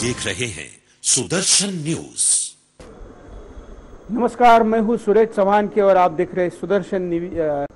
देख रहे हैं सुदर्शन न्यूज। नमस्कार, मैं हूं सुरेश चौहान के और आप देख रहे हैं सुदर्शन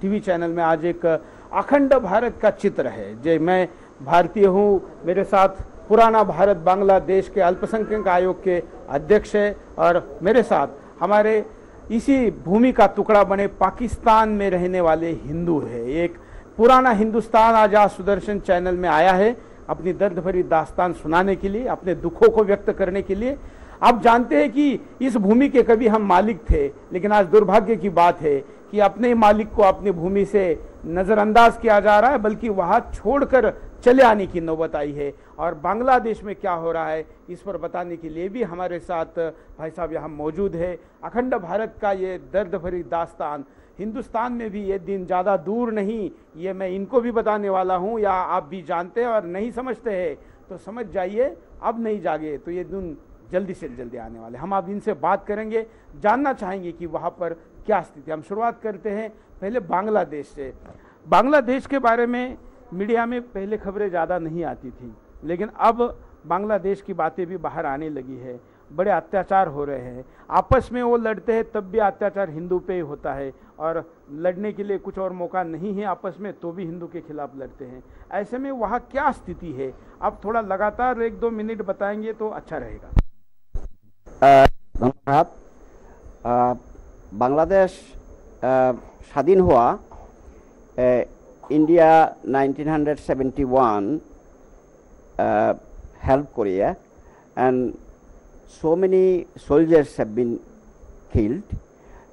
टीवी चैनल में। आज एक अखंड भारत का चित्र है। जो मैं भारतीय हूं, मेरे साथ पुराना भारत बांग्लादेश के अल्पसंख्यक आयोग के अध्यक्ष है और मेरे साथ हमारे इसी भूमि का टुकड़ा बने पाकिस्तान में रहने वाले हिंदू है। एक पुराना हिंदुस्तान आज सुदर्शन चैनल में आया है अपनी दर्द भरी दास्तान सुनाने के लिए, अपने दुखों को व्यक्त करने के लिए। आप जानते हैं कि इस भूमि के कभी हम मालिक थे, लेकिन आज दुर्भाग्य की बात है कि अपने मालिक को अपनी भूमि से नजरअंदाज किया जा रहा है, बल्कि वहां छोड़कर चले आने की नौबत आई है। और बांग्लादेश में क्या हो रहा है इस पर बताने के लिए भी हमारे साथ भाई साहब यहाँ मौजूद है। अखंड भारत का ये दर्द भरी दास्तान हिंदुस्तान में भी ये दिन ज़्यादा दूर नहीं, ये मैं इनको भी बताने वाला हूँ, या आप भी जानते हैं और नहीं समझते हैं तो समझ जाइए, अब नहीं जागे तो ये दिन जल्दी से जल्दी आने वाले। हम अब इनसे बात करेंगे, जानना चाहेंगे कि वहाँ पर क्या स्थिति। हम शुरुआत करते हैं पहले बांग्लादेश से। बांग्लादेश के बारे में मीडिया में पहले खबरें ज़्यादा नहीं आती थी, लेकिन अब बांग्लादेश की बातें भी बाहर आने लगी है। बड़े अत्याचार हो रहे हैं, आपस में वो लड़ते हैं तब भी अत्याचार हिंदू पे ही होता है, और लड़ने के लिए कुछ और मौका नहीं है आपस में तो भी हिंदू के खिलाफ लड़ते हैं। ऐसे में वहाँ क्या स्थिति है, आप थोड़ा लगातार 1-2 मिनट बताएंगे तो अच्छा रहेगा। धन्यवाद। बांग्लादेश स्वाधीन हुआ India 1971 helped Korea, and so many soldiers have been killed,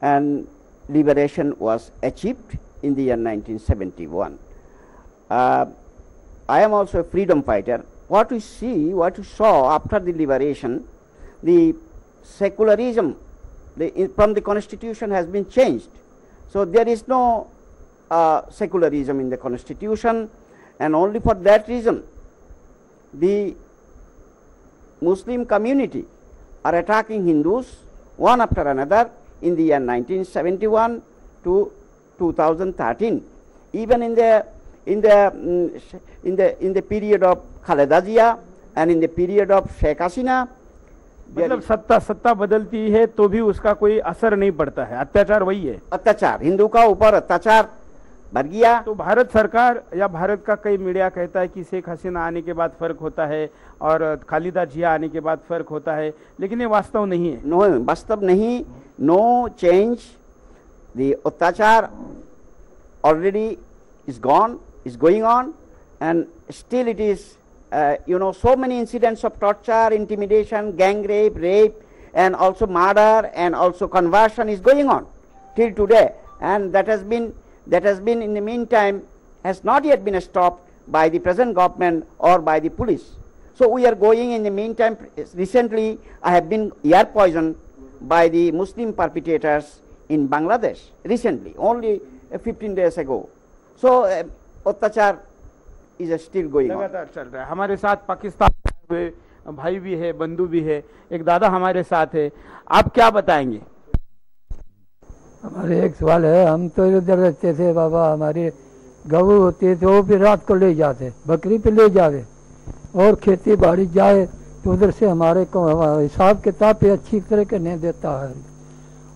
and liberation was achieved in the year 1971. I am also a freedom fighter. What we saw after the liberation, the secularism from the constitution has been changed. So there is no secularism in the constitution, and only for that reason the Muslim community are attacking Hindus one after another in the year 1971 to 2013. Even in the period of Khaleda Zia and in the period of Sheikh Hasina, मतलब सत्ता बदलती है तो भी उसका कोई असर नहीं पड़ता है, अत्याचार वही है। अत्याचार हिंदू का ऊपर अत्याचार बढ़ गया। तो भारत सरकार या भारत का कई मीडिया कहता है कि शेख हसीना आने के बाद फर्क होता है और खालिदा जिया आने के बाद फर्क होता है, लेकिन ये वास्तव नहीं है। नो, वास्तव नहीं। No change. द अत्याचार already is gone, is going on, and still it is so many incidents of torture, intimidation, gang rape, and also murder, and also conversion is going on till today, and that has been in the meantime has not yet been stopped by the present government or by the police. So we are going in the meantime. Recently I have been air poisoned by the Muslim perpetrators in Bangladesh, recently, only 15 days ago. So अत्याचार is still going on. लगातार चल रहा है। हमारे साथ पाकिस्तान हुए भाई भी है, बंधु भी है, एक दादा हमारे साथ है, आप क्या बताएंगे? हमारे एक सवाल है। हम तो इधर रहते थे बाबा, हमारे गऊ होते थे वो भी रात को ले जाते, बकरी पे ले जाते, और खेती बाड़ी जाए तो उधर से हमारे को हिसाब किताब पे अच्छी तरह के नहीं देता है।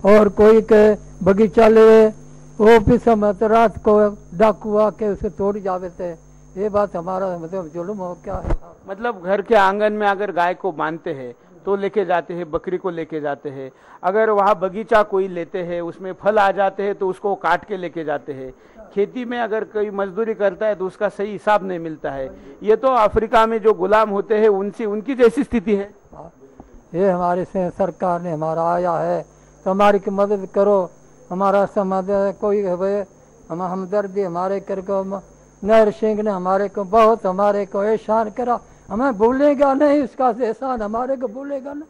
और कोई के बगीचा ले वो भी समय रात को डाकू आके उसे तोड़ जावे थे। ये बात हमारा मतलब जुल्म हो क्या है। मतलब घर के आंगन में अगर गाय को बांधते हैं तो लेके जाते हैं, बकरी को लेके जाते हैं। अगर वहाँ बगीचा कोई लेते हैं, उसमें फल आ जाते हैं तो उसको काट के लेके जाते हैं। खेती में अगर कोई मजदूरी करता है तो उसका सही हिसाब नहीं मिलता है। ये तो अफ्रीका में जो गुलाम होते हैं उनकी जैसी स्थिति है। ये हमारे से सरकार ने हमारा आया है तो हमारी की मदद करो। हमारा समाधान कोई हम हमदर्दी हमारे करके नहर सिंह ने हमारे को बहुत हमारे को एहसान करा, हमें भूलेगा नहीं, उसका एहसान हमारे को भूलेगा नहीं।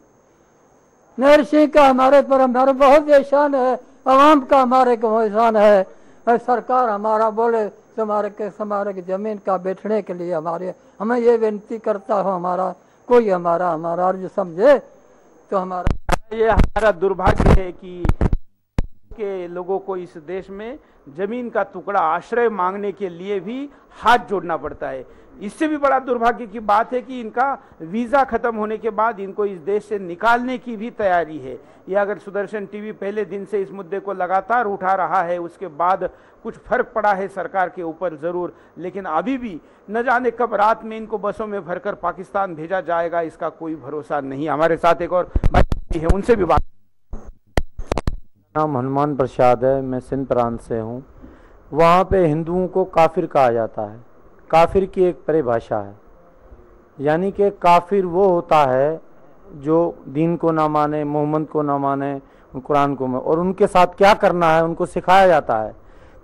नहर सिंह का हमारे पर हमारा बहुत एहसान है, आवाम का हमारे को एहसान है। और सरकार हमारा बोले तो हमारे के जमीन का बैठने के लिए हमें ये विनती करता हो, हमारा कोई हमारा अर्ज समझे तो हमारा। ये हमारा दुर्भाग्य है कि के लोगों को इस देश में जमीन का टुकड़ा आश्रय मांगने के लिए भी हाथ जोड़ना पड़ता है। इससे भी बड़ा दुर्भाग्य की बात है कि इनका वीजा खत्म होने के बाद इनको इस देश से निकालने की भी तैयारी है। ये अगर सुदर्शन टीवी पहले दिन से इस मुद्दे को लगातार उठा रहा है, उसके बाद कुछ फर्क पड़ा है सरकार के ऊपर जरूर, लेकिन अभी भी न जाने कब रात में इनको बसों में भरकर पाकिस्तान भेजा जाएगा, इसका कोई भरोसा नहीं। हमारे साथ एक और भाई है, उनसे भी बात। नाम हनुमान प्रसाद है, मैं सिंध प्रांत से हूँ। वहाँ पे हिंदुओं को काफिर कहा जाता है। काफिर की एक परिभाषा है, यानी कि काफिर वो होता है जो दीन को ना माने, मोहम्मद को ना माने, कुरान को माने, और उनके साथ क्या करना है उनको सिखाया जाता है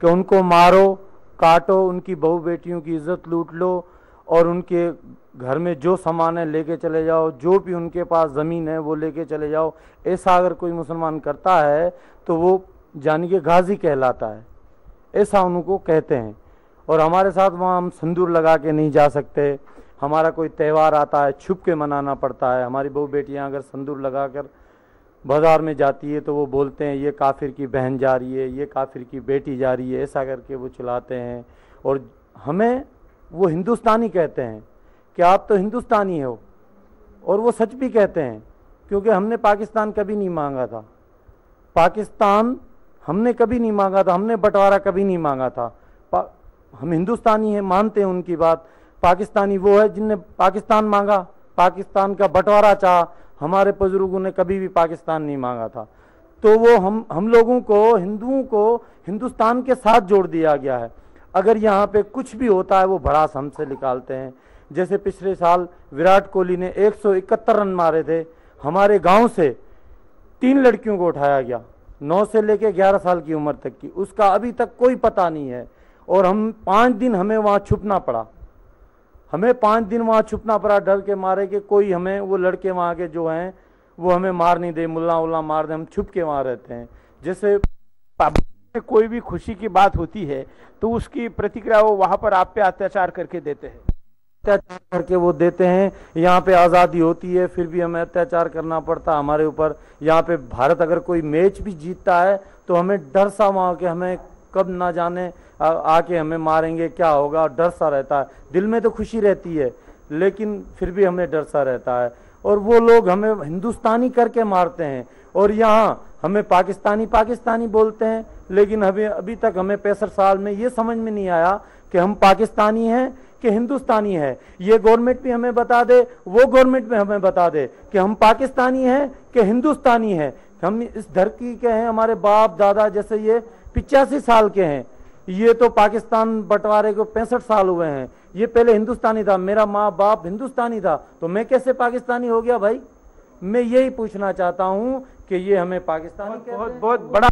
कि उनको मारो, काटो, उनकी बहू बेटियों की इज्जत लूट लो और उनके घर में जो सामान है लेके चले जाओ, जो भी उनके पास ज़मीन है वो लेके चले जाओ। ऐसा अगर कोई मुसलमान करता है तो वो जानी के गाजी कहलाता है, ऐसा उनको कहते हैं। और हमारे साथ वहाँ हम सिंदूर लगा के नहीं जा सकते। हमारा कोई त्यौहार आता है छुप के मनाना पड़ता है। हमारी बहू बेटियाँ अगर सिंदूर लगाकर बाज़ार में जाती है तो वो बोलते हैं ये काफिर की बहन जा रही है, ये काफिर की बेटी जा रही है, ऐसा करके वो चिल्लाते हैं। और हमें वो हिंदुस्तानी कहते हैं कि आप तो हिंदुस्तानी हो, और वो सच भी कहते हैं, क्योंकि हमने पाकिस्तान कभी नहीं मांगा था। पाकिस्तान हमने कभी नहीं मांगा था, हमने बंटवारा कभी नहीं मांगा था। हम हिंदुस्तानी हैं, मानते हैं उनकी बात। पाकिस्तानी वो है जिनने पाकिस्तान मांगा, पाकिस्तान का बंटवारा चाहा। हमारे बुजुर्गों ने कभी भी पाकिस्तान नहीं मांगा था। तो वो हम लोगों को, हिंदुओं को हिंदुस्तान के साथ जोड़ दिया गया है। अगर यहाँ पे कुछ भी होता है वो भड़ास हमसे निकालते हैं। जैसे पिछले साल विराट कोहली ने 171 रन मारे थे, हमारे गांव से 3 लड़कियों को उठाया गया, 9 से लेके 11 साल की उम्र तक की, उसका अभी तक कोई पता नहीं है। और हम 5 दिन हमें वहाँ छुपना पड़ा, हमें 5 दिन वहाँ छुपना पड़ा, डर के मारे कि कोई हमें, वो लड़के वहाँ के जो हैं वो हमें मार नहीं दे, मुल्ला उल्ला मार दे, हम छुप के वहाँ रहते हैं। जैसे कोई भी खुशी की बात होती है तो उसकी प्रतिक्रिया वो वहाँ पर आप पे अत्याचार करके देते हैं, अत्याचार करके वो देते हैं। यहाँ पे आज़ादी होती है फिर भी हमें अत्याचार करना पड़ता हमारे ऊपर। यहाँ पे भारत अगर कोई मैच भी जीतता है तो हमें डर सा वहाँ के, हमें कब ना जाने आके हमें मारेंगे, क्या होगा, डर सा रहता है। दिल में तो खुशी रहती है लेकिन फिर भी हमें डर सा रहता है। और वो लोग हमें हिंदुस्तानी करके मारते हैं और यहाँ हमें पाकिस्तानी पाकिस्तानी बोलते हैं। लेकिन अभी तक हमें 65 साल में ये समझ में नहीं आया कि हम पाकिस्तानी हैं कि हिंदुस्तानी है। ये गवर्नमेंट भी हमें बता दे, वो गवर्नमेंट भी हमें बता दे कि हम पाकिस्तानी हैं कि हिंदुस्तानी हैं। हम इस धरती के हैं, हमारे बाप दादा जैसे ये 85 साल के हैं, ये तो पाकिस्तान बंटवारे को 65 साल हुए हैं। ये पहले हिंदुस्तानी था, मेरा माँ बाप हिंदुस्तानी था, तो मैं कैसे पाकिस्तानी हो गया भाई? मैं यही पूछना चाहता हूँ कि ये हमें पाकिस्तानी बहुत बड़ा,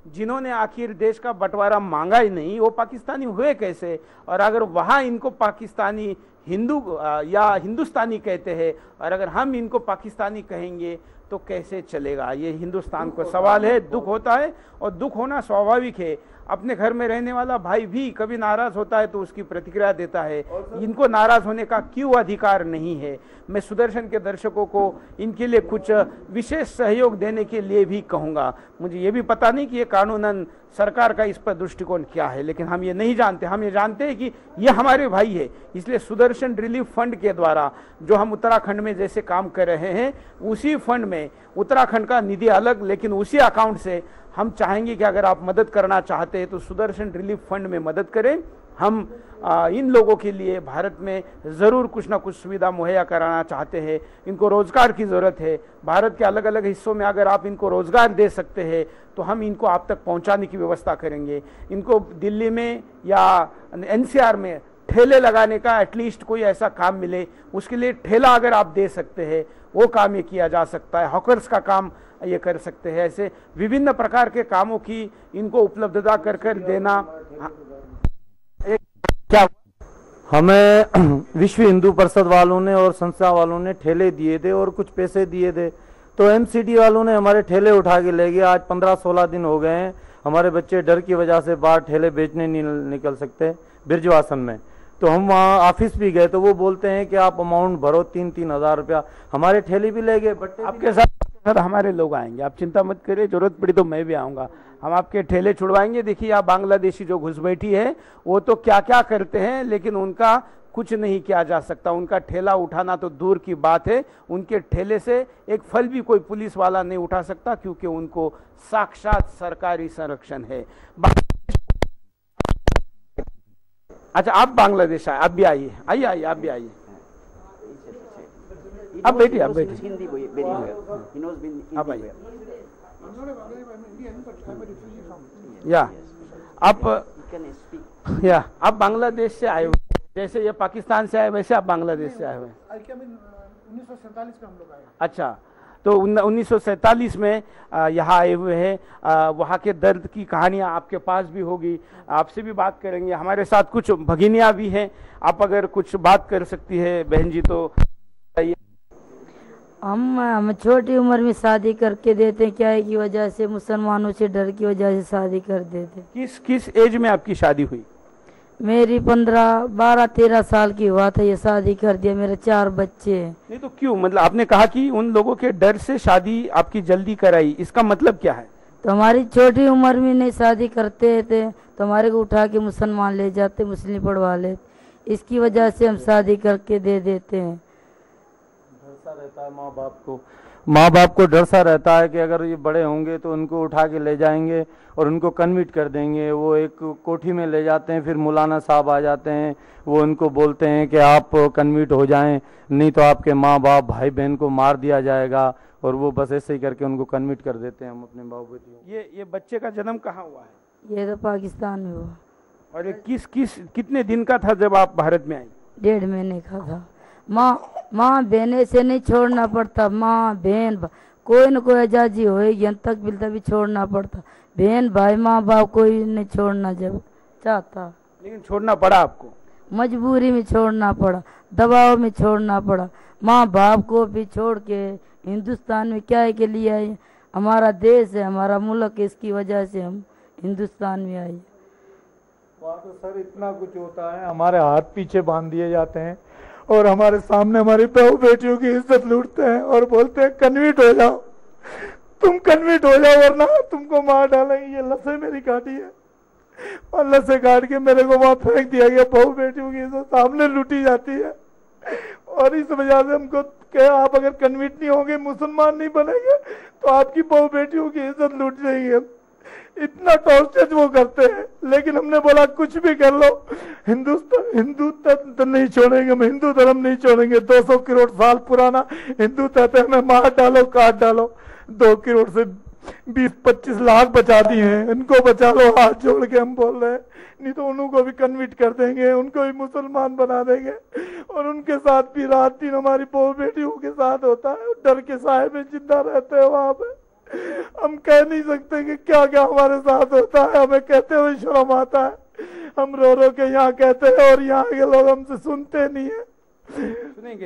जिन्होंने आखिर देश का बंटवारा मांगा ही नहीं वो पाकिस्तानी हुए कैसे? और अगर वहां इनको पाकिस्तानी हिंदू या हिंदुस्तानी कहते हैं और अगर हम इनको पाकिस्तानी कहेंगे तो कैसे चलेगा? ये हिंदुस्तान को सवाल है। दुख होता है और दुख होना स्वाभाविक है। अपने घर में रहने वाला भाई भी कभी नाराज होता है तो उसकी प्रतिक्रिया देता है। इनको नाराज होने का क्यों अधिकार नहीं है? मैं सुदर्शन के दर्शकों को इनके लिए कुछ विशेष सहयोग देने के लिए भी कहूँगा। मुझे ये भी पता नहीं कि ये कानूनन सरकार का इस पर दृष्टिकोण क्या है, लेकिन हम ये नहीं जानते। हम ये जानते हैं कि ये हमारे भाई है, इसलिए सुदर्शन रिलीफ फंड के द्वारा जो हम उत्तराखंड में जैसे काम कर रहे हैं, उसी फंड में उत्तराखंड का निधि अलग, लेकिन उसी अकाउंट से हम चाहेंगे कि अगर आप मदद करना चाहते हैं तो सुदर्शन रिलीफ फंड में मदद करें। हम इन लोगों के लिए भारत में ज़रूर कुछ ना कुछ सुविधा मुहैया कराना चाहते हैं। इनको रोज़गार की ज़रूरत है। भारत के अलग अलग हिस्सों में अगर आप इनको रोज़गार दे सकते हैं तो हम इनको आप तक पहुंचाने की व्यवस्था करेंगे। इनको दिल्ली में या NCR में ठेले लगाने का एटलीस्ट कोई ऐसा काम मिले, उसके लिए ठेला अगर आप दे सकते हैं वो काम ये किया जा सकता है। हॉकर्स का काम ये कर सकते हैं। ऐसे विभिन्न प्रकार के कामों की इनको उपलब्धता कर देना। क्या हमें विश्व हिंदू परिषद वालों ने और संस्था वालों ने ठेले दिए थे और कुछ पैसे दिए थे, तो MCD वालों ने हमारे ठेले उठा के ले गए। आज 15-16 दिन हो गए हैं, हमारे बच्चे डर की वजह से बाहर ठेले बेचने नहीं निकल सकते बिरजवासन में। तो हम वहाँ ऑफिस भी गए तो वो बोलते हैं कि आप अमाउंट भरो 3-3 हज़ार रुपया। हमारे ठेले भी ले गए, बट्टे आपके साथ सर हमारे लोग आएंगे, आप चिंता मत करिए, जरूरत पड़ी तो मैं भी आऊँगा, हम आपके ठेले छुड़वाएंगे। देखिए आप बांग्लादेशी जो घुसपैठी है वो तो क्या क्या करते हैं, लेकिन उनका कुछ नहीं किया जा सकता। उनका ठेला उठाना तो दूर की बात है, उनके ठेले से एक फल भी कोई पुलिस वाला नहीं उठा सकता, क्योंकि उनको साक्षात सरकारी संरक्षण है। अच्छा आप बांग्लादेश आए, आप भी आइए, आइए आइए, आप भी आइए, आप बैठिए, आप बैठिए, आप आइए। या आप बांग्लादेश से आए हुए, जैसे ये पाकिस्तान से आए वैसे आप बांग्लादेश से आए हुए? 1947 में हम लोग आए। अच्छा, तो 1947 में यहाँ आए हुए हैं। वहाँ के दर्द की कहानियाँ आपके पास भी होगी, आपसे भी बात करेंगे। हमारे साथ कुछ भगिनियाँ भी हैं, आप अगर कुछ बात कर सकती है बहन जी तो बताइए। हम छोटी उम्र में शादी करके देते, क्या है की वजह से, मुसलमानों से डर की वजह से शादी कर देते। किस एज में आपकी शादी हुई? मेरी 12-13 साल की हुआ था, ये शादी कर दिया। मेरे 4 बच्चे हैं। नहीं तो क्यों, मतलब आपने कहा कि उन लोगों के डर से शादी आपकी जल्दी कराई, इसका मतलब क्या है? तो हमारी छोटी उम्र में नहीं शादी करते थे तो हमारे को उठा के मुसलमान ले जाते, मुस्लिम पढ़वा लेते, इसकी वजह से हम शादी करके दे देते हैं। रहता है माँ बाप को डर सा रहता है कि अगर ये बड़े होंगे तो उनको उठा के ले जाएंगे और उनको कन्विट कर देंगे। वो एक कोठी में ले जाते हैं, फिर मौलाना साहब आ जाते हैं, वो उनको बोलते हैं कि आप कन्विट हो जाएं, नहीं तो आपके माँ बाप भाई बहन को मार दिया जाएगा, और वो बस ऐसे ही करके उनको कन्विट कर देते हैं हम अपने बाबू बेटियों। ये बच्चे का जन्म कहाँ हुआ है? ये तो पाकिस्तान में हुआ। और ये कितने दिन का था जब आप भारत में आई? 1.5 महीने का था। माँ बहने से नहीं छोड़ना पड़ता, माँ बहन कोई न कोई आजादी होएगी, अंत तक बिल्ता भी छोड़ना पड़ता। बहन भाई माँ बाप कोई नहीं छोड़ना जब चाहता, लेकिन छोड़ना पड़ा आपको? मजबूरी में छोड़ना पड़ा, दबाव में छोड़ना पड़ा। माँ बाप को भी छोड़ के हिंदुस्तान में क्या के लिए आए? हमारा देश है, हमारा मुल्क है, इसकी वजह से हम हिंदुस्तान में आए। वहाँ तो सर इतना कुछ होता है, हमारे हाथ पीछे बांध दिए जाते हैं और हमारे सामने हमारी बहू बेटियों की इज्जत लूटते हैं और बोलते हैं कन्विट हो जाओ, तुम कन्विट हो जाओ वरना तुमको मार डालेंगे। ये लस्से मेरी काटी है और लस्से काट के मेरे को वहाँ फेंक दिया गया। बहू बेटियों की इज्जत सामने लूटी जाती है और इस वजह से हमको क्या, आप अगर कन्विट नहीं होंगे, मुसलमान नहीं बनेंगे तो आपकी बहू बेटियों की इज्जत लूट जाएगी। इतना टॉर्चर वो करते हैं, लेकिन हमने बोला कुछ भी कर लो, हिंदू धर्म नहीं छोड़ेंगे, हम हिंदू धर्म नहीं छोड़ेंगे। 200 करोड़ साल पुराना हिंदू तत्व हमें मार डालो, काट डालो। 2 करोड़ से 20-25 लाख बचा दिए हैं, इनको बचा लो, हाथ जोड़ के हम बोल रहे हैं, नहीं तो उनको भी कन्विट कर देंगे, उनको भी मुसलमान बना देंगे। और उनके साथ भी रात दिन हमारी बहू बेटियों के साथ होता है, डर के साए में जिंदा रहते हैं वहां पे। हम कह नहीं सकते कि क्या क्या हमारे साथ होता है, हमें कहते हुए शर्म आता है। हम रो रो के यहाँ कहते हैं और यहाँ के लोग हमसे सुनते नहीं है।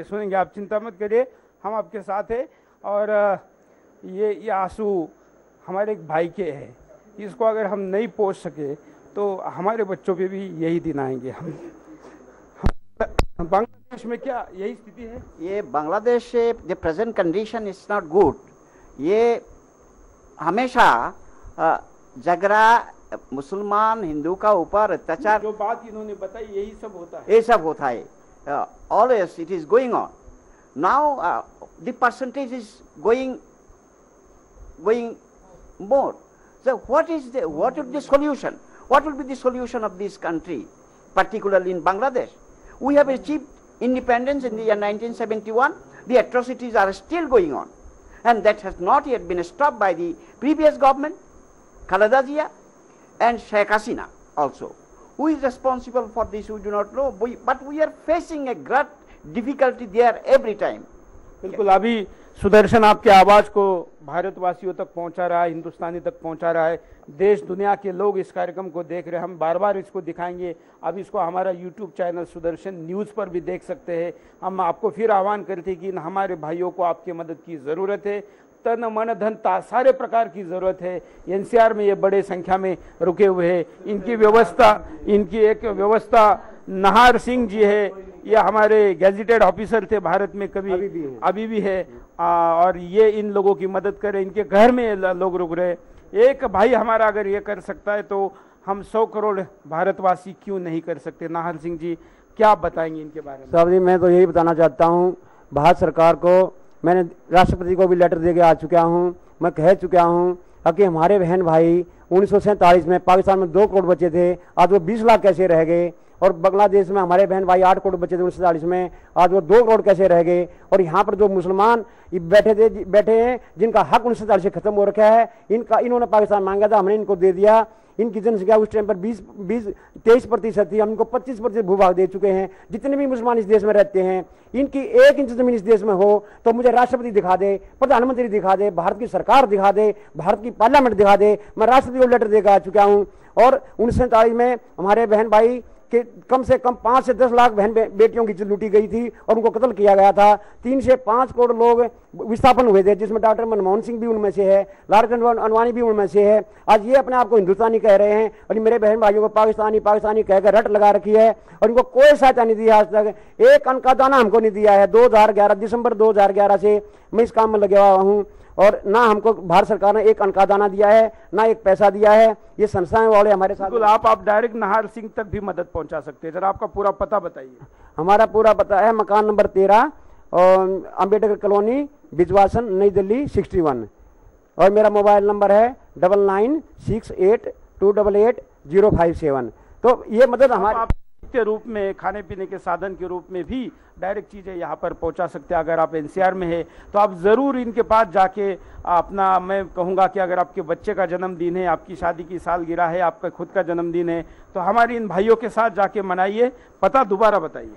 सुनेंगे, आप चिंता मत करिए, हम आपके साथ हैं। और ये आंसू हमारे एक भाई के हैं, इसको अगर हम नहीं पोष सके तो हमारे बच्चों पे भी यही दिन आएंगे। हम बांग्लादेश में क्या यही स्थिति है? ये बांग्लादेश से the present condition is not good. ये हमेशा झगड़ा, मुसलमान हिंदू का ऊपर अत्याचार, जो बात इन्होंने बताई यही सब होता है, ये सब होता है। Always it is going on. Now the percentage is going more. So what would the solution? What will be the solution of this country, particularly in Bangladesh? We have achieved independence in the year 1971. The atrocities are still going on, and that has not yet been stopped by the previous government, Khaleda Zia and Sheikh Hasina also. Who is responsible for this, we do not know, but we are facing a great difficulty there every time. बिल्कुल, अभी सुदर्शन आपके आवाज को भारतवासियों तक पहुंचा रहा है, हिंदुस्तानी तक पहुंचा रहा है। देश दुनिया के लोग इस कार्यक्रम को देख रहे हैं, हम बार बार इसको दिखाएंगे। अब इसको हमारा YouTube चैनल सुदर्शन न्यूज़ पर भी देख सकते हैं। हम आपको फिर आह्वान करते हैं कि हमारे भाइयों को आपकी मदद की ज़रूरत है, तन मन धन सारे प्रकार की ज़रूरत है। NCR में ये बड़े संख्या में रुके हुए हैं, इनकी एक व्यवस्था नाहर सिंह जी है, ये हमारे गैजेटेड ऑफिसर थे भारत में, कभी अभी भी है और ये इन लोगों की मदद करे, इनके घर में लोग रुक रहे। एक भाई हमारा अगर ये कर सकता है तो हम 100 करोड़ भारतवासी क्यों नहीं कर सकते? नाहर सिंह जी क्या बताएंगे इनके बारे में? साहब जी, मैं तो यही बताना चाहता हूँ भारत सरकार को, मैंने राष्ट्रपति को भी लेटर दे के आ चुका हूँ, मैं कह चुका हूँ कि हमारे बहन भाई 1947 में पाकिस्तान में 2 करोड़ बच्चे थे, आज वो 20 लाख कैसे रह गए? और बांग्लादेश में हमारे बहन भाई 8 करोड़ बच्चे थे 1947 में, आज वो 2 करोड़ कैसे रह गए? और यहाँ पर जो मुसलमान बैठे हैं जिनका हक 1947 से खत्म हो रखा है, इन्होंने पाकिस्तान मांगा था, हमने इनको दे दिया। इनकी जनसंख्या उस टाइम पर 23% थी, हम इनको 25% भूभाग दे चुके हैं। जितने भी मुसलमान इस देश में रहते हैं, इनकी 1 इंच जमीन इस देश में हो तो मुझे राष्ट्रपति दिखा दे, प्रधानमंत्री दिखा दे, भारत की सरकार दिखा दे, भारत की पार्लियामेंट दिखा दे। मैं राष्ट्रपति को लेटर देकर आ चुका हूँ। और 1947 में हमारे बहन भाई कि कम से कम 5 से 10 लाख बहन बेटियों की लूटी गई थी और उनको कत्ल किया गया था। 3 से 5 करोड़ लोग विस्थापन हुए थे, जिसमें डॉक्टर मनमोहन सिंह भी उनमें से है, लालकृष्ण अडवाणी भी उनमें से है। आज ये अपने आप को हिंदुस्तानी कह रहे हैं और मेरे बहन भाइयों को पाकिस्तानी पाकिस्तानी कहकर रट लगा रखी है और इनको कोई सहायता नहीं दिया। आज तक 1 अन्न का दाना हमको नहीं दिया है। 2011 दिसंबर 2011 से मैं इस काम में लगा हुआ हूँ और ना हमको भारत सरकार ने 1 अन्न का दाना दिया है, ना 1 पैसा दिया है। ये संस्थाएं वाले हमारे साथ। आप डायरेक्ट नाहर सिंह तक भी मदद पहुंचा सकते हैं। जरा आपका पूरा पता बताइए। हमारा पूरा पता है मकान नंबर 13 और अम्बेडकर कॉलोनी, बिजवासन, नई दिल्ली 61 और मेरा मोबाइल नंबर है 9968288057। तो ये मदद हमारे के रूप में, खाने पीने के साधन के रूप में भी डायरेक्ट चीज़ें यहाँ पर पहुँचा सकते हैं। अगर आप एनसीआर में है तो आप ज़रूर इनके पास जाके अपना, मैं कहूँगा कि अगर आपके बच्चे का जन्मदिन है, आपकी शादी की सालगिरह है, आपका खुद का जन्मदिन है, तो हमारे इन भाइयों के साथ जाके मनाइए। पता दोबारा बताइए।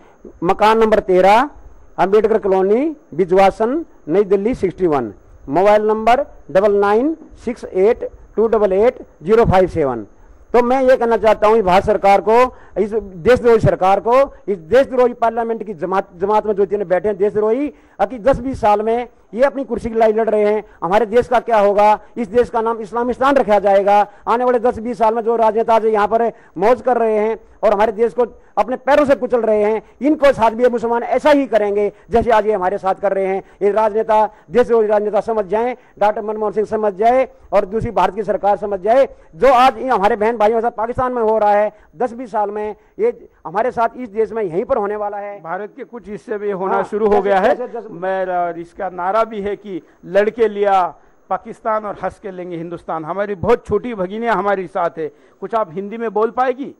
मकान नंबर 13 अम्बेडकर कॉलोनी, बिजवासन, नई दिल्ली 61। Mobile number 9968288057। तो मैं ये कहना चाहता हूँ भारत सरकार को, इस देशद्रोही सरकार को, इस देशद्रोही पार्लियामेंट की जमात में जो इतने बैठे हैं देशद्रोही, कि 10-20 साल में ये अपनी कुर्सी की लड़ाई लड़ रहे हैं। हमारे देश का क्या होगा? इस देश का नाम इस्लामिस्तान रखा जाएगा। आने वाले 10-20 साल में जो राजनेता यहाँ पर मौज कर रहे हैं और हमारे देश को अपने पैरों से कुचल रहे हैं, इनको साथ भी मुसलमान ऐसा ही करेंगे जैसे आज ये हमारे साथ कर रहे हैं। ये राजनेता, देशद्रोही राजनेता समझ जाएं, डॉक्टर मनमोहन सिंह समझ जाए और दूसरी भारत की सरकार समझ जाए, जो आज हमारे बहन भाइयों के साथ पाकिस्तान में हो रहा है, 10-20 साल में ये हमारे साथ इस देश में यहीं पर होने वाला है। भारत के कुछ हिस्से में होना शुरू हो गया है। मैं इसका नारा भी है कि लड़के लिया पाकिस्तान और हंस के लेंगे हिंदुस्तान। हमारी बहुत छोटी भगिनियां हमारे साथ है, कुछ आप हिंदी में बोल पाएगी?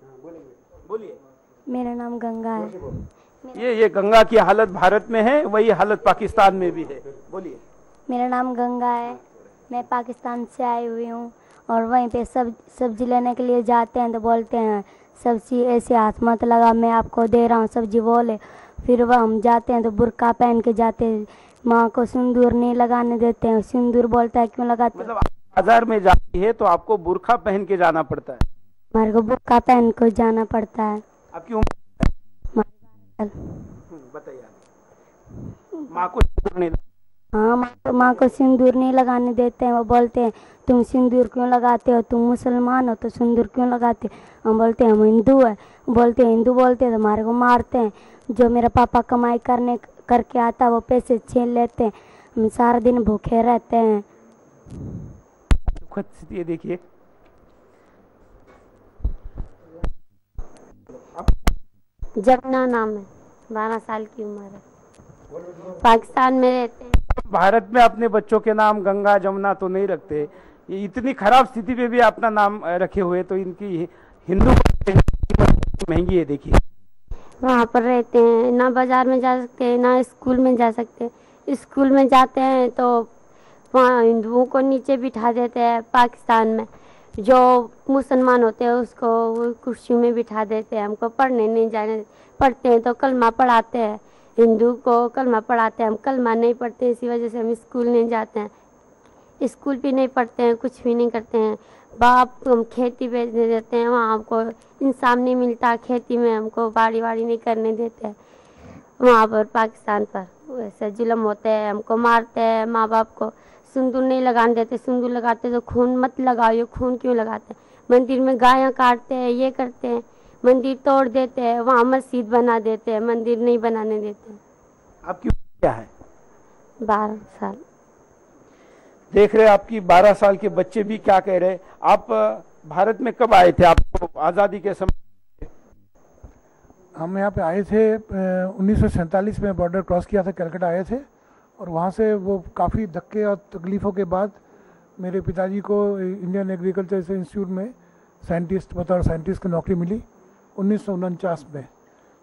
बोलिए। मेरा नाम गंगा है। ये गंगा की हालत भारत में है, वही हालत पाकिस्तान में भी है। बोलिए। मेरा नाम गंगा है, मैं पाकिस्तान से आई हुई हूँ और वहीं पे सब्जी लेने के लिए जाते हैं तो बोलते हैं सब्जी ऐसे हाथ मत लगा, मैं आपको दे रहा हूँ सब्जी बोले। फिर वह हम जाते हैं तो बुर्का पहन के जाते हैं, माँ को सिंदूर नहीं लगाने देते हैं। सिंदूर बोलता है क्यों लगाते? मतलब बाजार में जाती है तो आपको बुर्का पहन के जाना पड़ता है? हमारे को बुर्का पहन के जाना पड़ता है। आपकी उम्र बताइए। माँ को हाँ, माँ को सिंदूर नहीं लगाने देते हैं। वो बोलते हैं तुम सिंदूर क्यों लगाते हो, तुम मुसलमान हो तो सिंदूर क्यों लगाते हो? हम बोलते हैं हम हिंदू है। बोलते हैं हिंदू बोलते हैं तो हमारे को मारते हैं। जो मेरा पापा कमाई करके आता है वो पैसे छीन लेते हैं, हम सारा दिन भूखे रहते हैं। दुखद स्थिति देखिए। जमुना नाम है, 12 साल की उम्र है, पाकिस्तान में रहते हैं। भारत में अपने बच्चों के नाम गंगा जमुना तो नहीं रखते, ये इतनी खराब स्थिति में भी अपना नाम रखे हुए, तो इनकी हिंदू महंगी है। देखिए वहाँ पर रहते हैं, ना बाजार में जा सकते हैं, ना स्कूल में जा सकते हैं। स्कूल में जाते हैं तो वहाँ हिंदुओं को नीचे बिठा देते हैं। पाकिस्तान में जो मुसलमान होते हैं उसको कुर्सी में बिठा देते हैं। हमको पढ़ने नहीं जाने, पढ़ते हैं तो कलमा पढ़ाते हैं, हिंदू को कलमा पढ़ाते हैं, हम कलमा नहीं पढ़ते, इसी वजह से हम स्कूल नहीं जाते हैं, स्कूल भी नहीं पढ़ते हैं, कुछ भी नहीं करते हैं। बाप हम खेती बेचने देते हैं, वहाँ हमको इंसाफ नहीं मिलता, खेती में हमको बाड़ी नहीं करने देते। वहाँ पर पाकिस्तान पर वैसे जुल्म होते हैं, हमको मारते हैं। माँ बाप को सिंदूर नहीं लगाने देते, सिंदूर लगाते तो खून मत लगाओ, ये खून क्यों लगाते हैं? मंदिर में गायें काटते हैं, ये करते हैं, मंदिर तोड़ देते हैं, वहाँ मस्जिद बना देते हैं, मंदिर नहीं बनाने देते। आपकी उम्र क्या है? 12 साल। देख रहे आपकी 12 साल के बच्चे भी क्या कह रहे। आप भारत में कब आए थे? आपको आज़ादी के समय? हम यहाँ पे आए थे 1947 में, बॉर्डर क्रॉस किया था, कलकत्ता आए थे, और वहाँ से वो काफ़ी धक्के और तकलीफ़ों के बाद मेरे पिताजी को इंडियन एग्रीकल्चर इंस्टीट्यूट में साइंटिस्ट, बतौर साइंटिस्ट की नौकरी मिली 1949 में।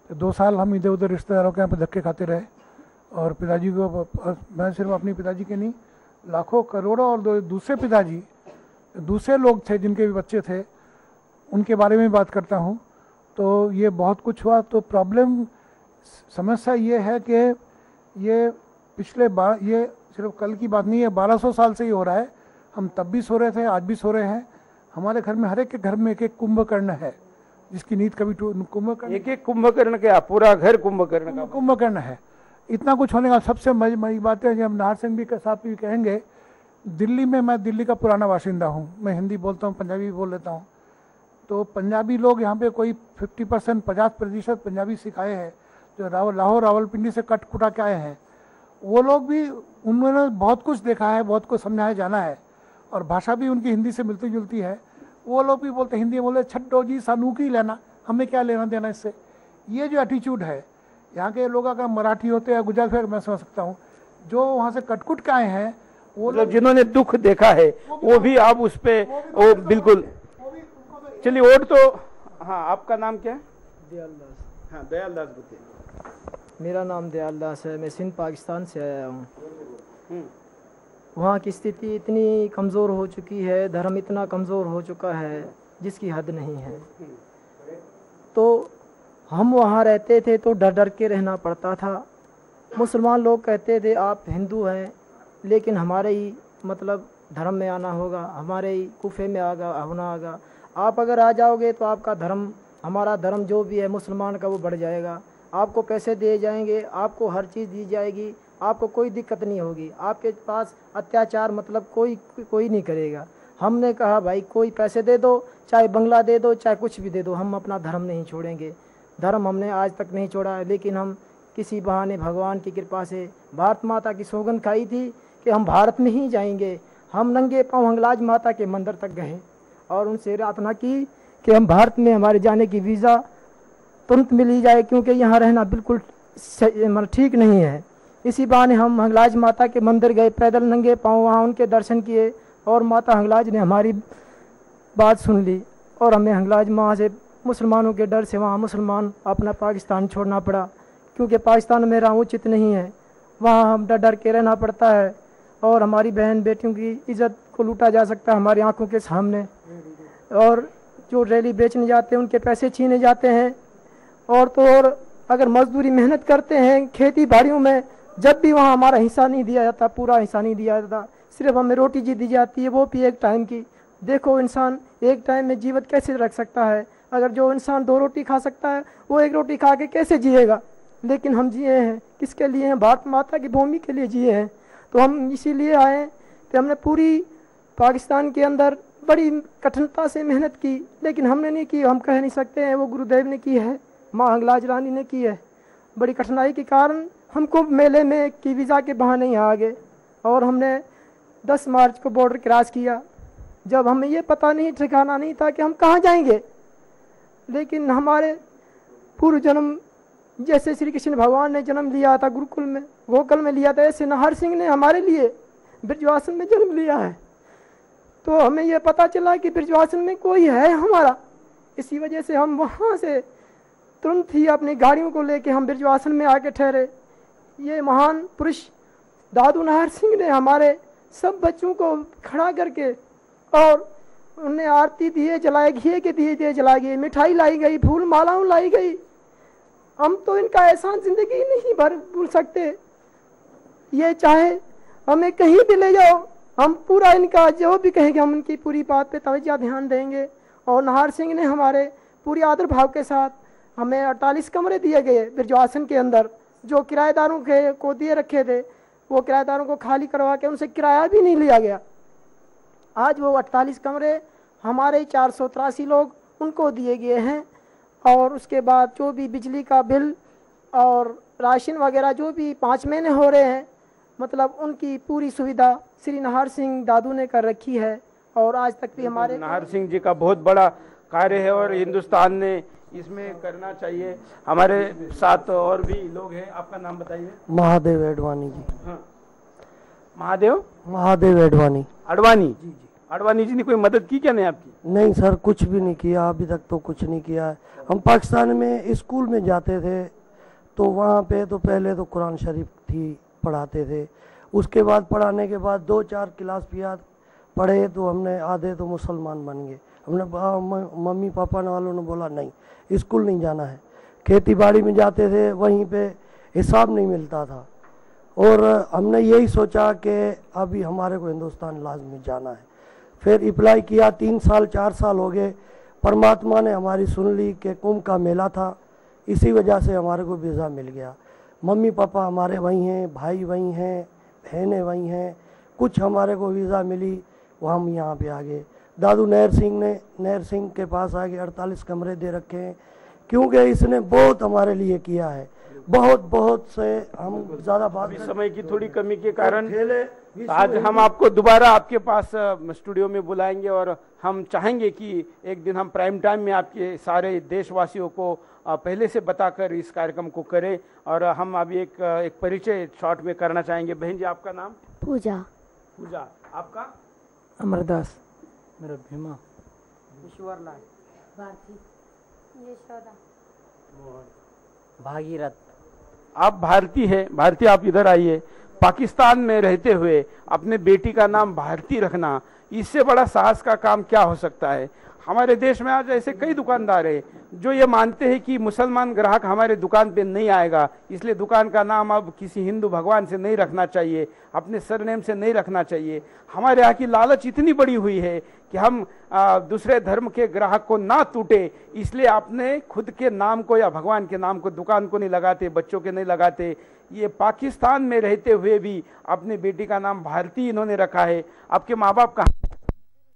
तो 2 साल हम इधर उधर रिश्तेदारों के यहाँ पे धक्के खाते रहे, और पिताजी को, मैं सिर्फ अपने पिताजी के नहीं, लाखों करोड़ों और दूसरे पिताजी, दूसरे लोग थे जिनके भी बच्चे थे, उनके बारे में बात करता हूँ। तो ये बहुत कुछ हुआ। तो प्रॉब्लम, समस्या ये है कि ये ये सिर्फ कल की बात नहीं है, 1200 साल से ही हो रहा है। हम तब भी सो रहे थे, आज भी सो रहे हैं। हमारे घर में, हर एक के घर में एक एक कुंभकर्ण है, जिसकी नींद कभी कुंभकर्ण, एक एक कुंभकर्ण क्या, पूरा घर कुंभकर्ण है। इतना कुछ होने का सबसे मज़े बात है, जब नाहर सिंह भी साहब भी कहेंगे, दिल्ली में, मैं दिल्ली का पुराना बाशिंदा हूँ, मैं हिंदी बोलता हूँ, पंजाबी भी बोल लेता हूँ। तो पंजाबी लोग यहाँ पे कोई 50%, 50% पंजाबी सिखाए हैं, जो लाहौर रावलपिंडी से कट कुटा के आए हैं। वो लोग भी, उन्होंने बहुत कुछ देखा है, बहुत कुछ समझाया जाना है, और भाषा भी उनकी हिंदी से मिलती जुलती है। वो लोग भी बोलते, हिंदी बोले, छड्डो जी सानू की लेना, हमें क्या लेना देना इससे। ये जो एटीट्यूड है यहाँ के लोग, अगर मराठी होते हैं, गुजरात फिर मैं समझ सकता हूँ, जो वहाँ से कटकुट के आए हैं, वो लोग जिन्होंने दुख देखा है, वो भी आप उस पे वो बिल्कुल। चलिए, वोट तो, हाँ, आपका नाम क्या है? दयालदास। हाँ, दयालदास बताइए। मेरा नाम दयालदास है, मैं सिंध पाकिस्तान से आया हूँ। वहाँ की स्थिति इतनी कमज़ोर हो चुकी है, धर्म इतना कमज़ोर हो चुका है जिसकी हद नहीं है। तो हम वहाँ रहते थे तो डर डर के रहना पड़ता था। मुसलमान लोग कहते थे आप हिंदू हैं, लेकिन हमारे ही मतलब धर्म में आना होगा, हमारे ही कुफे में होना होगा। आप अगर आ जाओगे तो आपका धर्म, हमारा धर्म जो भी है मुसलमान का, वो बढ़ जाएगा। आपको पैसे दिए जाएंगे, आपको हर चीज़ दी जाएगी, आपको कोई दिक्कत नहीं होगी, आपके पास अत्याचार मतलब कोई नहीं करेगा। हमने कहा भाई कोई पैसे दे दो, चाहे बंगला दे दो, चाहे कुछ भी दे दो, हम अपना धर्म नहीं छोड़ेंगे। धर्म हमने आज तक नहीं छोड़ा है, लेकिन हम किसी बहाने भगवान की कृपा से भारत माता की सौगंध खाई थी कि हम भारत में ही जाएंगे। हम नंगे पाँव हिंगलाज माता के मंदिर तक गए और उनसे प्रार्थना की कि हम भारत में हमारे जाने की वीज़ा तुरंत मिल ही जाए, क्योंकि यहाँ रहना बिल्कुल मतलब ठीक नहीं है। इसी बहाने हम हिंगलाज माता के मंदिर गए, पैदल नंगे पाँव, वहाँ उनके दर्शन किए, और माता हिंगलाज ने हमारी बात सुन ली, और हमें हिंगलाज माँ से, मुसलमानों के डर से वहाँ मुसलमान अपना पाकिस्तान छोड़ना पड़ा, क्योंकि पाकिस्तान में रहना उचित नहीं है। वहाँ हम डर डर के रहना पड़ता है, और हमारी बहन बेटियों की इज़्ज़त को लूटा जा सकता है हमारी आंखों के सामने। और जो रैली बेचने जाते हैं उनके पैसे छीने जाते हैं। और तो और अगर मजदूरी मेहनत करते हैं खेती बाड़ियों में, जब भी वहाँ हमारा हिस्सा नहीं दिया जाता, पूरा हिस्सा नहीं दिया जाता, सिर्फ हमें रोटी जी दी जाती है, वो भी एक टाइम की। देखो इंसान एक टाइम में जीवित कैसे रख सकता है? अगर जो इंसान 2 रोटी खा सकता है, वो 1 रोटी खा के कैसे जिएगा? लेकिन हम जिए हैं किसके लिए हैं? भारत माता की भूमि के लिए जिए हैं। तो हम इसीलिए आए कि हमने पूरी पाकिस्तान के अंदर बड़ी कठिनता से मेहनत की, लेकिन हमने नहीं की, हम कह नहीं सकते हैं, वो गुरुदेव ने की है, माँ हिंगलाज रानी ने की है। बड़ी कठिनाई के कारण हमको मेले में की वीज़ा के बहाने ही आ गए, और हमने 10 मार्च को बॉर्डर क्रॉस किया, जब हमें ये पता नहीं, ठिकाना नहीं था कि हम कहाँ जाएंगे। लेकिन हमारे पूर्व जन्म, जैसे श्री कृष्ण भगवान ने जन्म लिया था गुरुकुल में, गोकुल में लिया था, ऐसे नाहर सिंह ने हमारे लिए ब्रजवासन में जन्म लिया है। तो हमें यह पता चला कि ब्रजवासन में कोई है हमारा। इसी वजह से हम वहाँ से तुरंत ही अपनी गाड़ियों को लेके हम ब्रजवासन में आके ठहरे। ये महान पुरुष दादू नाहर सिंह ने हमारे सब बच्चों को खड़ा करके, और उन्हें आरती दिए जलाए, घी के दिए जलाए गए, मिठाई लाई गई, फूल मालाओं लाई गई। हम तो इनका एहसान जिंदगी नहीं भूल सकते। ये चाहे हमें कहीं भी ले जाओ, हम पूरा इनका जो भी कहेंगे हम उनकी पूरी बात पे तवज्जो ध्यान देंगे। और नाहर सिंह ने हमारे पूरी आदर भाव के साथ हमें 48 कमरे दिए गए ब्रजवासन के अंदर, जो किराएदारों के को दिए रखे थे, वो किराएदारों को खाली करवा के उनसे किराया भी नहीं लिया गया। आज वो 48 कमरे हमारे 483 लोग उनको दिए गए हैं। और उसके बाद जो भी बिजली का बिल और राशन वगैरह जो भी 5 महीने हो रहे हैं, मतलब उनकी पूरी सुविधा श्री नाहर सिंह दादू ने कर रखी है। और आज तक भी हमारे नाहर सिंह जी का बहुत बड़ा कार्य है और हिंदुस्तान ने इसमें करना चाहिए। हमारे साथ और भी लोग हैं, आपका नाम बताइए। महादेव एडवाणी जी। हाँ। महादेव एडवाणी। अडवाणी जी। अडवाणी जी ने कोई मदद की क्या नहीं आपकी? नहीं सर, कुछ भी नहीं किया अभी तक, तो कुछ नहीं किया है। हम पाकिस्तान में स्कूल में जाते थे तो वहाँ पे तो पहले तो कुरान शरीफ थी, पढ़ाते थे। उसके बाद पढ़ाने के बाद 2-4 क्लास पियाद पढ़े तो हमने आधे तो मुसलमान बन गए। हमने मम्मी पापा वालों ने बोला नहीं स्कूल नहीं जाना है। खेती बाड़ी में जाते थे, वहीं पे हिसाब नहीं मिलता था और हमने यही सोचा कि अभी हमारे को हिंदुस्तान लाजमी जाना है। फिर अप्लाई किया, 3 साल 4 साल हो गए। परमात्मा ने हमारी सुन ली कि कुंभ का मेला था, इसी वजह से हमारे को वीज़ा मिल गया। मम्मी पापा हमारे वहीं हैं, भाई वहीं हैं, बहनें वहीं हैं। कुछ हमारे को वीज़ा मिली, वह हम यहाँ पे आ गए। दादू नहर सिंह के पास आके 48 कमरे दे रखे हैं, क्योंकि इसने बहुत हमारे लिए किया है। बहुत से हम ज़्यादा बात समय की थोड़ी कमी के कारण आज हम आपको दोबारा आपके पास स्टूडियो में बुलाएंगे और हम चाहेंगे कि एक दिन हम प्राइम टाइम में आपके सारे देशवासियों को पहले से बताकर इस कार्यक्रम को करें। और हम अभी एक परिचय शॉर्ट में करना चाहेंगे। बहन जी, आपका नाम? पूजा। आपका? अमरदास। मेरा भीमा। ईश्वरलाल। भारती। यशोदा। भागीरथ। आप भारती है। भारती, आप इधर आइए। पाकिस्तान में रहते हुए अपने बेटी का नाम भारती रखना, इससे बड़ा साहस का काम क्या हो सकता है? हमारे देश में आज ऐसे कई दुकानदार हैं जो ये मानते हैं कि मुसलमान ग्राहक हमारे दुकान पे नहीं आएगा, इसलिए दुकान का नाम अब किसी हिंदू भगवान से नहीं रखना चाहिए, अपने सरनेम से नहीं रखना चाहिए। हमारे यहाँ की लालच इतनी बड़ी हुई है कि हम दूसरे धर्म के ग्राहक को ना टूटे, इसलिए अपने खुद के नाम को या भगवान के नाम को दुकान को नहीं लगाते, बच्चों के नहीं लगाते। ये पाकिस्तान में रहते हुए भी अपनी बेटी का नाम भारती इन्होंने रखा है। आपके माँ बाप कहाँ?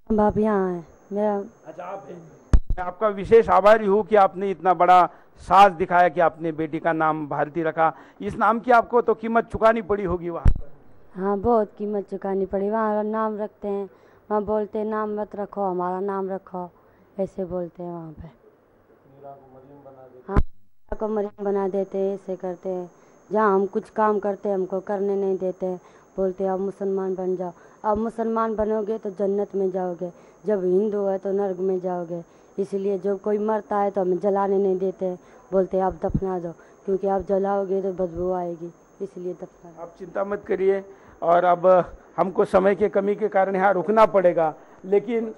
बाप यहाँ है मेरा। अच्छा, आप हैं। मैं आपका विशेष आभारी हूँ कि आपने इतना बड़ा साहस दिखाया कि आपने बेटी का नाम भारती रखा। इस नाम की आपको तो कीमत चुकानी पड़ी होगी वहाँ पर। हाँ, बहुत कीमत चुकानी पड़ी। वहाँ नाम रखते हैं, वहाँ बोलते हैं नाम मत रखो, हमारा नाम रखो, ऐसे बोलते हैं वहाँ पे। हाँ, को मरीम बना देते हैं, ऐसे करते हैं। जहाँ हम कुछ काम करते हैं हमको करने नहीं देते, बोलते अब मुसलमान बन जाओ। अब मुसलमान बनोगे तो जन्नत में जाओगे, जब हिंदू है तो नर्क में जाओगे। इसलिए जब कोई मरता है तो हमें जलाने नहीं देते, बोलते आप दफना दो, क्योंकि आप जलाओगे तो बदबू आएगी, इसलिए दफना दो। आप चिंता मत करिए। और अब हमको समय के कमी के कारण यहाँ रुकना पड़ेगा, लेकिन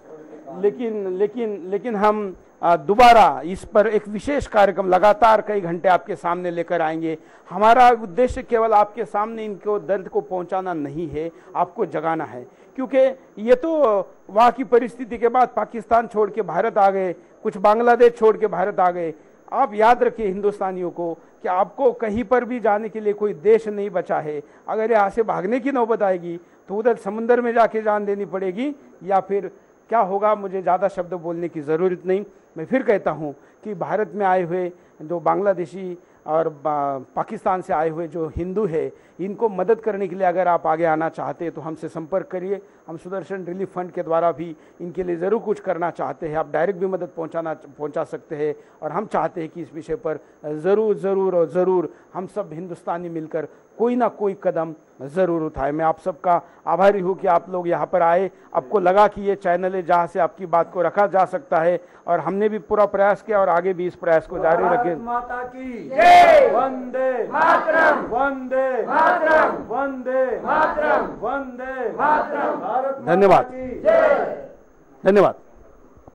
हम दोबारा इस पर एक विशेष कार्यक्रम लगातार कई घंटे आपके सामने लेकर आएंगे। हमारा उद्देश्य केवल आपके सामने इनको दर्द को पहुंचाना नहीं है, आपको जगाना है। क्योंकि ये तो वहाँ की परिस्थिति के बाद पाकिस्तान छोड़ के भारत आ गए, कुछ बांग्लादेश छोड़ के भारत आ गए। आप याद रखिए हिंदुस्तानियों को कि आपको कहीं पर भी जाने के लिए कोई देश नहीं बचा है। अगर यहाँ से भागने की नौबत आएगी तो उधर समुद्र में जाके जान देनी पड़ेगी, या फिर क्या होगा, मुझे ज़्यादा शब्द बोलने की ज़रूरत नहीं। मैं फिर कहता हूँ कि भारत में आए हुए जो बांग्लादेशी और पाकिस्तान से आए हुए जो हिंदू है, इनको मदद करने के लिए अगर आप आगे आना चाहते हैं तो हमसे संपर्क करिए। हम सुदर्शन रिलीफ फंड के द्वारा भी इनके लिए ज़रूर कुछ करना चाहते हैं। आप डायरेक्ट भी मदद पहुंचा सकते हैं। और हम चाहते हैं कि इस विषय पर ज़रूर हम सब हिंदुस्तानी मिलकर कोई ना कोई कदम ज़रूर उठाए। मैं आप सबका आभारी हूँ कि आप लोग यहाँ पर आए। आपको लगा कि ये चैनल है जहाँ से आपकी बात को रखा जा सकता है, और हमने भी पूरा प्रयास किया और आगे भी इस प्रयास को जारी रखें। माता की जय। वंदे मातरम। वंदे मातरम। वंदे मातरम। वंदे मातरम। धन्यवाद। जय। धन्यवाद।